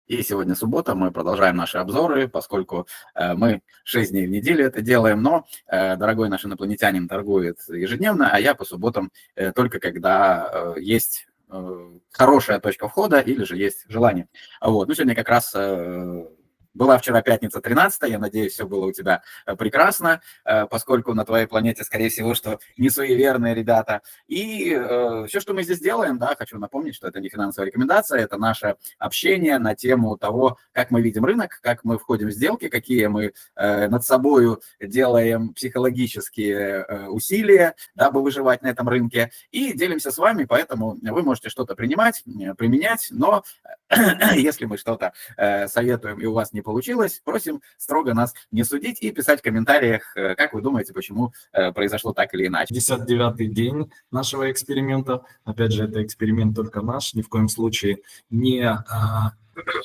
И сегодня суббота, мы продолжаем наши обзоры, поскольку мы 6 дней в неделю это делаем, но дорогой наш инопланетянин торгует ежедневно, а я по субботам только когда есть хорошая точка входа или же есть желание. Вот. Ну, сегодня как раз была вчера пятница 13, я надеюсь, все было у тебя прекрасно, поскольку на твоей планете, скорее всего, что не суеверные ребята. И все, что мы здесь делаем, да, хочу напомнить, что это не финансовая рекомендация, это наше общение на тему того, как мы видим рынок, как мы входим в сделки, какие мы над собой делаем психологические усилия, дабы выживать на этом рынке, и делимся с вами, поэтому вы можете что-то применять, но если мы что-то советуем и у вас не получилось, просим строго нас не судить и писать в комментариях, как вы думаете, почему произошло так или иначе. 59-й день нашего эксперимента. Опять же, это эксперимент только наш. Ни в коем случае не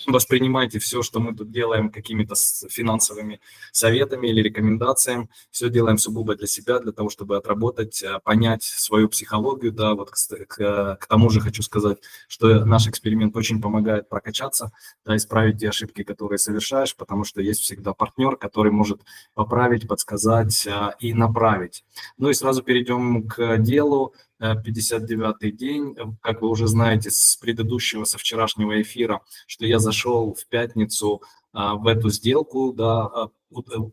воспринимайте все, что мы тут делаем, какими-то финансовыми советами или рекомендациями. Все делаем сугубо для себя, для того, чтобы отработать, понять свою психологию. Да, вот к тому же хочу сказать, что наш эксперимент очень помогает прокачаться, да, исправить те ошибки, которые совершаешь, потому что есть всегда партнер, который может поправить, подсказать и направить. Ну и сразу перейдем к делу. 59-й день, как вы уже знаете с предыдущего, со вчерашнего эфира, что я зашел в пятницу в эту сделку, да,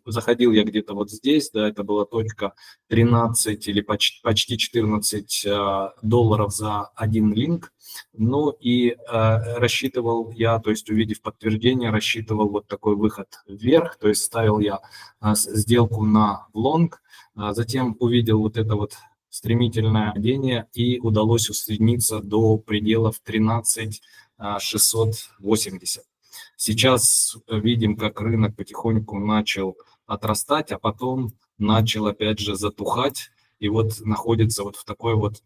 заходил я где-то вот здесь, да, это была точка 13 или почти 14 долларов за один линк, ну и рассчитывал я, то есть увидев подтверждение, рассчитывал вот такой выход вверх, то есть ставил я сделку на лонг, затем увидел вот это вот стремительное падение и удалось усредниться до пределов 13 680. Сейчас видим, как рынок потихоньку начал отрастать, а потом начал опять же затухать и вот находится вот в такой вот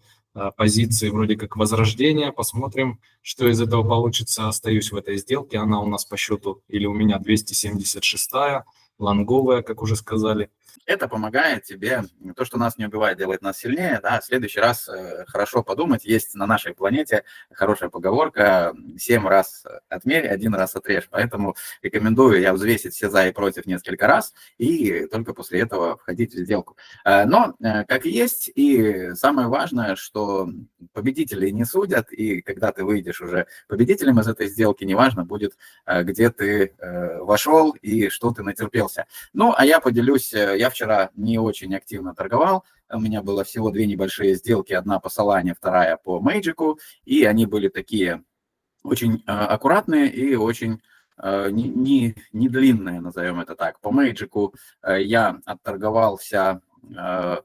позиции вроде как возрождения. Посмотрим, что из этого получится. Остаюсь в этой сделке, она у нас по счету или у меня 276-я, лонговая, как уже сказали. Это помогает тебе, то, что нас не убивает, делает нас сильнее, да, в следующий раз хорошо подумать, есть на нашей планете хорошая поговорка: 7 раз отмерь, 1 раз отрежь, поэтому рекомендую я взвесить все за и против несколько раз, и только после этого входить в сделку. Но, как и есть, и самое важное, что победителей не судят, и когда ты выйдешь уже победителем из этой сделки, неважно будет, где ты вошел и что ты натерпелся. Ну, а я поделюсь, я вчера не очень активно торговал, у меня было всего 2 небольшие сделки, одна по Solana, вторая по Magic, и они были такие очень аккуратные и очень не длинные, назовем это так. По Magic я отторговался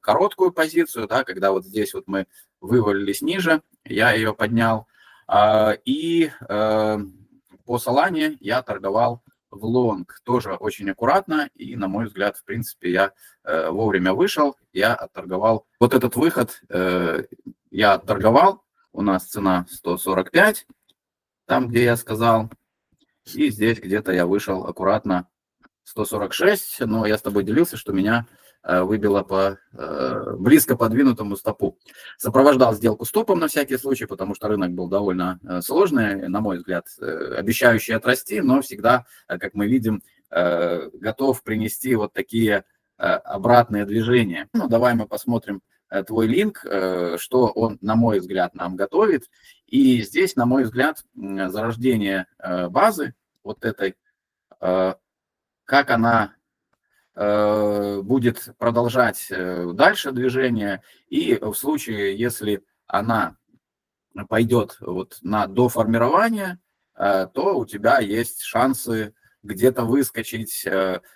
короткую позицию, да, когда вот здесь вот мы вывалились ниже, я ее поднял, и по Solana я торговал в лонг, тоже очень аккуратно, и, на мой взгляд, в принципе, я вовремя вышел, я отторговал. Вот этот выход я отторговал, у нас цена 145, там, где я сказал, и здесь где-то я вышел аккуратно 146, но я с тобой делился, что меня выбило по близко подвинутому стопу. Сопровождал сделку стопом на всякий случай, потому что рынок был довольно сложный, на мой взгляд, обещающий отрасти, но всегда, как мы видим, готов принести вот такие обратные движения. Ну, давай мы посмотрим твой линк, что он, на мой взгляд, нам готовит. И здесь, на мой взгляд, зарождение базы вот этой, как она будет продолжать дальше движение, и в случае, если она пойдет вот на доформирование, то у тебя есть шансы где-то выскочить,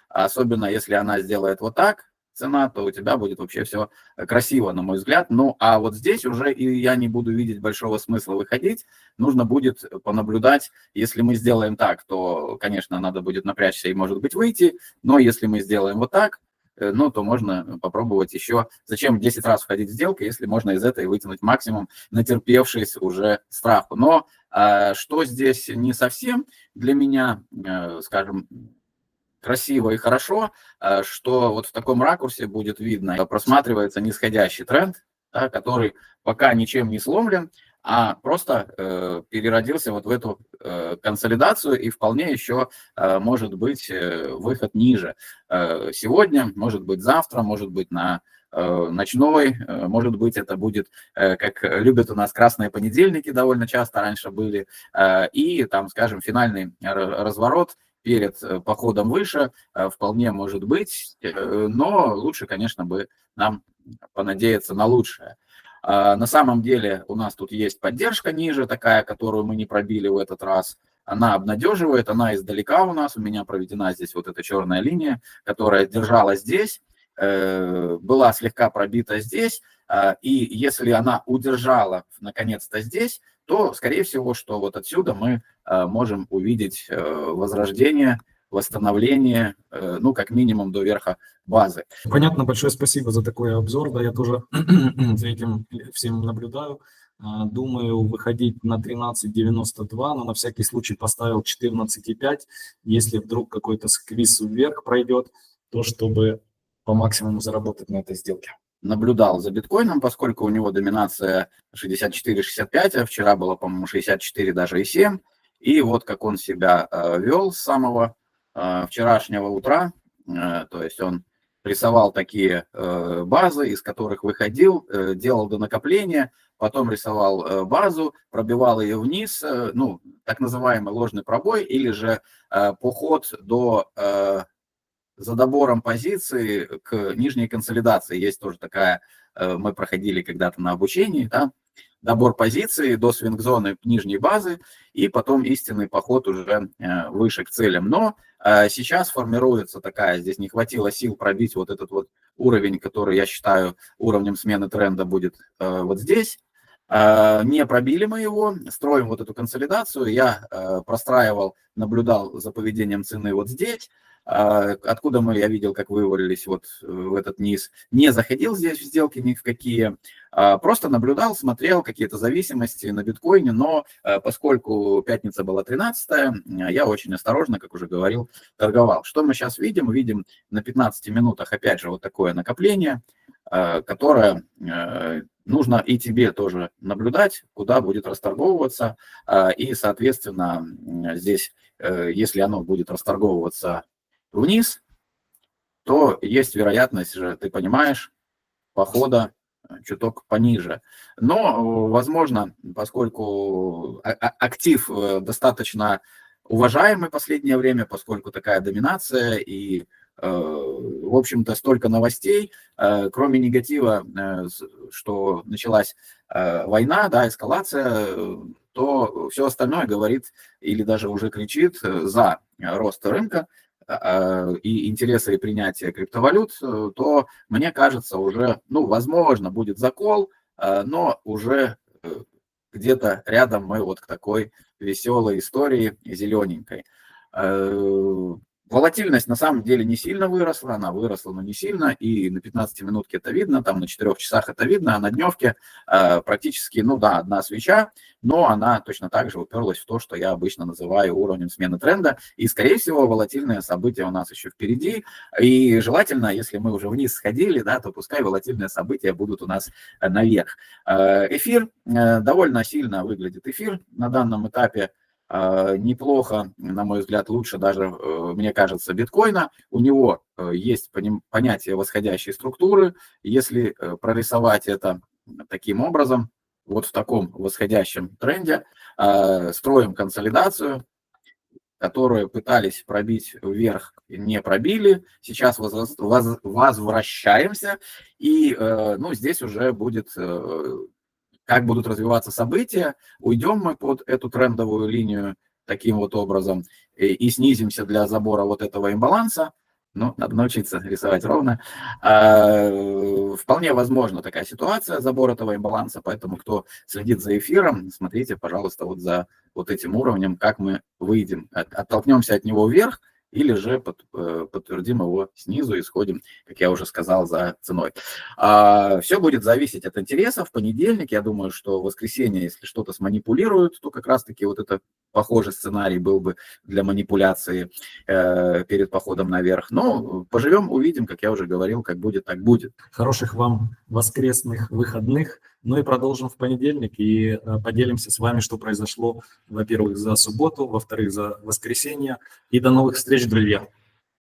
особенно если она сделает вот так, цена, то у тебя будет вообще все красиво, на мой взгляд. Ну, а вот здесь уже и я не буду видеть большого смысла выходить. Нужно будет понаблюдать. Если мы сделаем так, то, конечно, надо будет напрячься и, может быть, выйти. Но если мы сделаем вот так, ну, то можно попробовать еще. Зачем 10 раз входить в сделку, если можно из этой вытянуть максимум, натерпевшись уже страху. Но что здесь не совсем для меня, скажем, красиво и хорошо, что вот в таком ракурсе будет видно, просматривается нисходящий тренд, да, который пока ничем не сломлен, а просто переродился вот в эту консолидацию, и вполне еще может быть выход ниже. Сегодня, может быть завтра, может быть на ночной, может быть это будет, как любят у нас, красные понедельники довольно часто раньше были, и там, скажем, финальный разворот перед походом выше вполне может быть, но лучше, конечно, бы нам понадеяться на лучшее. На самом деле у нас тут есть поддержка ниже такая, которую мы не пробили в этот раз. Она обнадеживает, она издалека у нас, у меня проведена здесь вот эта черная линия, которая держала здесь, была слегка пробита здесь, и если она удержала наконец-то здесь, то, скорее всего, что вот отсюда мы можем увидеть возрождение, восстановление, ну, как минимум до верха базы. Понятно, большое спасибо за такой обзор, да, я тоже за этим всем наблюдаю. Думаю, выходить на 13.92, но на всякий случай поставил 14.5. Если вдруг какой-то сквиз вверх пройдет, то чтобы по максимуму заработать на этой сделке. Наблюдал за биткоином, поскольку у него доминация 64-65, а вчера было, по-моему, 64 даже и 7. И вот как он себя вел с самого вчерашнего утра, то есть он рисовал такие базы, из которых выходил, делал до накопления, потом рисовал базу, пробивал ее вниз, ну, так называемый ложный пробой, или же поход до... за добором позиции к нижней консолидации. Есть тоже такая, мы проходили когда-то на обучении, да, добор позиции до свинг-зоны нижней базы, и потом истинный поход уже выше к целям. Но сейчас формируется такая, здесь не хватило сил пробить вот этот вот уровень, который я считаю уровнем смены тренда будет вот здесь. Не пробили мы его, строим вот эту консолидацию. Я простраивал, наблюдал за поведением цены вот здесь. Откуда я видел, как вывалились вот в этот низ. Не заходил здесь в сделки ни в какие, просто наблюдал, смотрел какие-то зависимости на биткоине, но поскольку пятница была 13-я, я очень осторожно, как уже говорил, торговал. Что мы сейчас видим? Видим на 15 минутах опять же вот такое накопление, которое нужно и тебе тоже наблюдать, куда будет расторговываться, и, соответственно, здесь, если оно будет расторговываться вниз, то есть вероятность же, ты понимаешь, похода чуток пониже. Но, возможно, поскольку актив достаточно уважаемый в последнее время, поскольку такая доминация и, в общем-то, столько новостей, кроме негатива, что началась война, да, эскалация, то все остальное говорит или даже уже кричит за рост рынка и интересы и принятия криптовалют, то, мне кажется, уже, ну, возможно, будет закол, но уже где-то рядом мы вот к такой веселой истории зелененькой. Волатильность на самом деле не сильно выросла, она выросла, но не сильно, и на 15 минутке это видно, там на 4 часах это видно, а на дневке практически, ну да, одна свеча, но она точно так же уперлась в то, что я обычно называю уровнем смены тренда, и, скорее всего, волатильные события у нас еще впереди, и желательно, если мы уже вниз сходили, да, то пускай волатильные события будут у нас наверх. Эфир, довольно сильно выглядит эфир на данном этапе, неплохо, на мой взгляд, лучше даже, мне кажется, биткоина. У него есть понятие восходящей структуры. Если прорисовать это таким образом, вот в таком восходящем тренде, строим консолидацию, которую пытались пробить вверх, не пробили. Сейчас возвращаемся, и ну, здесь уже будет... как будут развиваться события, уйдем мы под эту трендовую линию таким вот образом и снизимся для забора вот этого имбаланса. Ну, надо научиться рисовать ровно. Вполне возможна такая ситуация, забор этого имбаланса, поэтому кто следит за эфиром, смотрите, пожалуйста, вот за вот этим уровнем, как мы выйдем, оттолкнемся от него вверх, или же подтвердим его снизу и сходим, как я уже сказал, за ценой. Все будет зависеть от интересов. В понедельник, я думаю, что в воскресенье, если что-то сманипулируют, то как раз-таки вот это похожий сценарий был бы для манипуляции перед походом наверх. Но поживем, увидим, как я уже говорил, как будет, так будет. Хороших вам воскресных выходных. Ну и продолжим в понедельник и поделимся с вами, что произошло, во-первых, за субботу, во-вторых, за воскресенье. И до новых встреч, друзья!